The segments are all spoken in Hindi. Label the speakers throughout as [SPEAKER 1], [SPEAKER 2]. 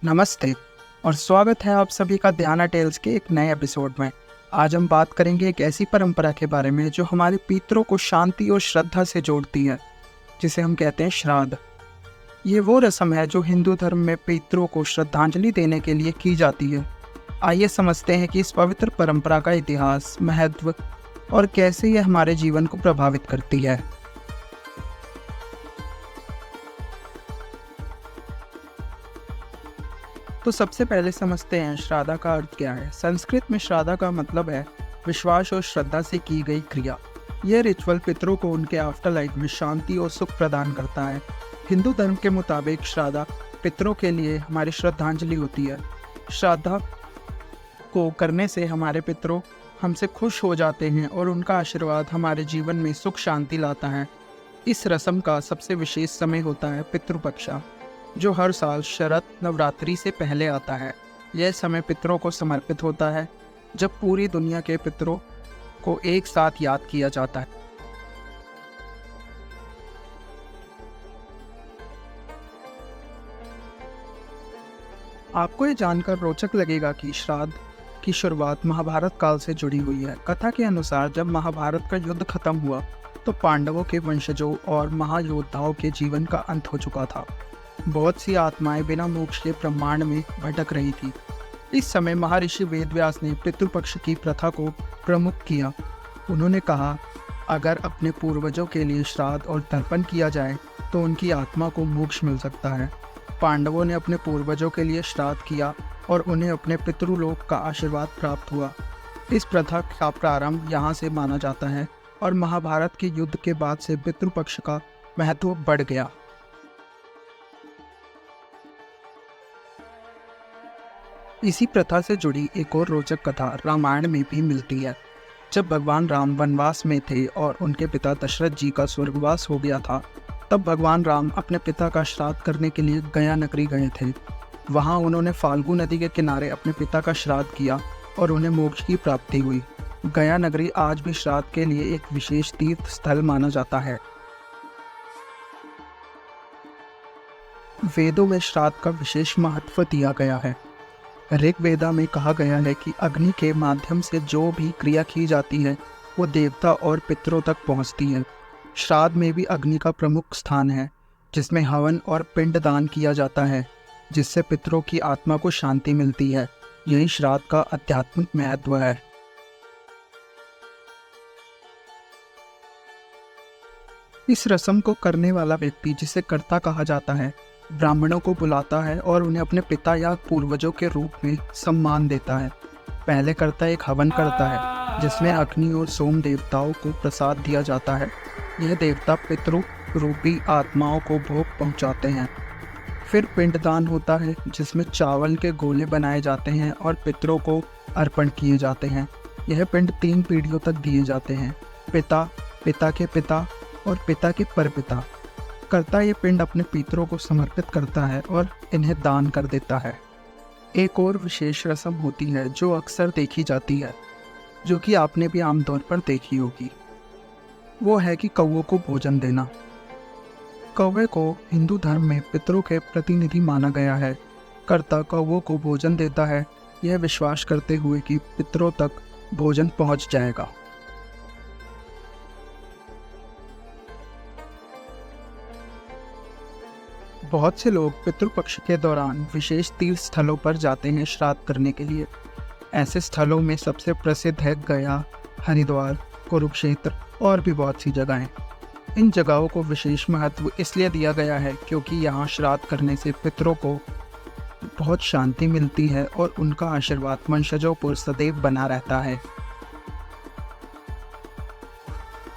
[SPEAKER 1] नमस्ते और स्वागत है आप सभी का ध्याना टेल्स के एक नए एपिसोड में। आज हम बात करेंगे एक ऐसी परंपरा के बारे में जो हमारे पितरों को शांति और श्रद्धा से जोड़ती है, जिसे हम कहते हैं श्राद्ध। ये वो रस्म है जो हिंदू धर्म में पितरों को श्रद्धांजलि देने के लिए की जाती है। आइए समझते हैं कि इस पवित्र परंपरा का इतिहास, महत्व और कैसे यह हमारे जीवन को प्रभावित करती है। तो सबसे पहले समझते हैं श्राद्ध का अर्थ क्या है। संस्कृत में श्राद्ध का मतलब है विश्वास और श्रद्धा से की गई क्रिया। यह रिचुअल पितरों को उनके आफ्टर लाइफ में शांति और सुख प्रदान करता है। हिंदू धर्म के मुताबिक श्राद्ध पितरों के लिए हमारी श्रद्धांजलि होती है। श्राद्ध को करने से हमारे पितरों हमसे खुश हो जाते हैं और उनका आशीर्वाद हमारे जीवन में सुख शांति लाता है। इस रस्म का सबसे विशेष समय होता है पितृपक्ष, जो हर साल शरद नवरात्रि से पहले आता है। यह समय पितरों को समर्पित होता है, जब पूरी दुनिया के पितरों को एक साथ याद किया जाता है। आपको ये जानकर रोचक लगेगा कि श्राद्ध की शुरुआत महाभारत काल से जुड़ी हुई है। कथा के अनुसार जब महाभारत का युद्ध खत्म हुआ तो पांडवों के वंशजों और महायोद्धाओं के जीवन का अंत हो चुका था। बहुत सी आत्माएं बिना मोक्ष के ब्रह्मांड में भटक रही थी। इस समय महर्षि वेदव्यास ने पितृपक्ष की प्रथा को प्रमुख किया। उन्होंने कहा, अगर अपने पूर्वजों के लिए श्राद्ध और तर्पण किया जाए तो उनकी आत्मा को मोक्ष मिल सकता है। पांडवों ने अपने पूर्वजों के लिए श्राद्ध किया और उन्हें अपने पितृलोक का आशीर्वाद प्राप्त हुआ। इस प्रथा का प्रारंभ यहाँ से माना जाता है और महाभारत के युद्ध के बाद से पितृपक्ष का महत्व बढ़ गया। इसी प्रथा से जुड़ी एक और रोचक कथा रामायण में भी मिलती है। जब भगवान राम वनवास में थे और उनके पिता दशरथ जी का स्वर्गवास हो गया था, तब भगवान राम अपने पिता का श्राद्ध करने के लिए गया नगरी गए थे। वहां उन्होंने फाल्गु नदी के किनारे अपने पिता का श्राद्ध किया और उन्हें मोक्ष की प्राप्ति हुई। गया नगरी आज भी श्राद्ध के लिए एक विशेष तीर्थ स्थल माना जाता है। वेदों में श्राद्ध का विशेष महत्व दिया गया है। ऋग्वेदा में कहा गया है कि अग्नि के माध्यम से जो भी क्रिया की जाती है वो देवता और पितरों तक पहुंचती है। श्राद्ध में भी अग्नि का प्रमुख स्थान है, जिसमें हवन और पिंड दान किया जाता है, जिससे पितरों की आत्मा को शांति मिलती है। यही श्राद्ध का आध्यात्मिक महत्व है। इस रस्म को करने वाला व्यक्ति, जिसे कर्ता कहा जाता है, ब्राह्मणों को बुलाता है और उन्हें अपने पिता या पूर्वजों के रूप में सम्मान देता है। पहले कर्ता एक हवन करता है, जिसमें अग्नि और सोम देवताओं को प्रसाद दिया जाता है। यह देवता पितृ रूपी आत्माओं को भोग पहुंचाते हैं। फिर पिंडदान होता है, जिसमें चावल के गोले बनाए जाते हैं और पितरों को अर्पण किए जाते हैं। यह पिंड 3 पीढ़ियों तक दिए जाते हैं: पिता, पिता के पिता और पिता के परपिता। कर्ता ये पिंड अपने पितरों को समर्पित करता है और इन्हें दान कर देता है। एक और विशेष रस्म होती है जो अक्सर देखी जाती है, जो कि आपने भी आमतौर पर देखी होगी। वो है कि कौवों को भोजन देना। कौवे को हिंदू धर्म में पितरों के प्रतिनिधि माना गया है। कर्ता कौवों को भोजन देता है, यह विश्वास करते हुए कि पितरों तक भोजन पहुंच जाएगा। बहुत से लोग पितृपक्ष के दौरान विशेष तीर्थ स्थलों पर जाते हैं श्राद्ध करने के लिए। ऐसे स्थलों में सबसे प्रसिद्ध है गया, हरिद्वार, कुरुक्षेत्र और भी बहुत सी जगहें। इन जगहों को विशेष महत्व इसलिए दिया गया है क्योंकि यहाँ श्राद्ध करने से पितरों को बहुत शांति मिलती है और उनका आशीर्वाद वंशजों पर सदैव बना रहता है।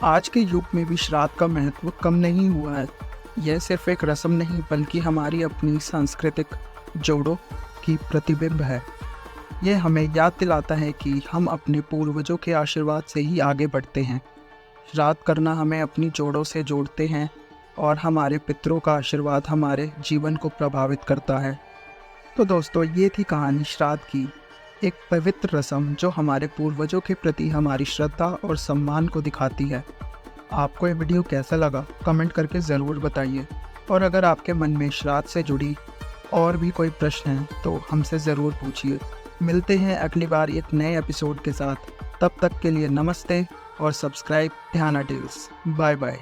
[SPEAKER 1] आज के युग में भी श्राद्ध का महत्व कम नहीं हुआ है। यह सिर्फ एक रस्म नहीं, बल्कि हमारी अपनी सांस्कृतिक जोड़ों की प्रतिबिंब है। यह हमें याद दिलाता है कि हम अपने पूर्वजों के आशीर्वाद से ही आगे बढ़ते हैं। श्राद्ध करना हमें अपनी जोड़ों से जोड़ते हैं और हमारे पितरों का आशीर्वाद हमारे जीवन को प्रभावित करता है। तो दोस्तों, ये थी कहानी श्राद्ध की, एक पवित्र रस्म जो हमारे पूर्वजों के प्रति हमारी श्रद्धा और सम्मान को दिखाती है। आपको ये वीडियो कैसा लगा कमेंट करके ज़रूर बताइए। और अगर आपके मन में श्राद्ध से जुड़ी और भी कोई प्रश्न है तो हमसे ज़रूर पूछिए। मिलते हैं अगली बार एक नए एपिसोड के साथ। तब तक के लिए नमस्ते और सब्सक्राइब ध्यान डिटेल्स। Bye bye.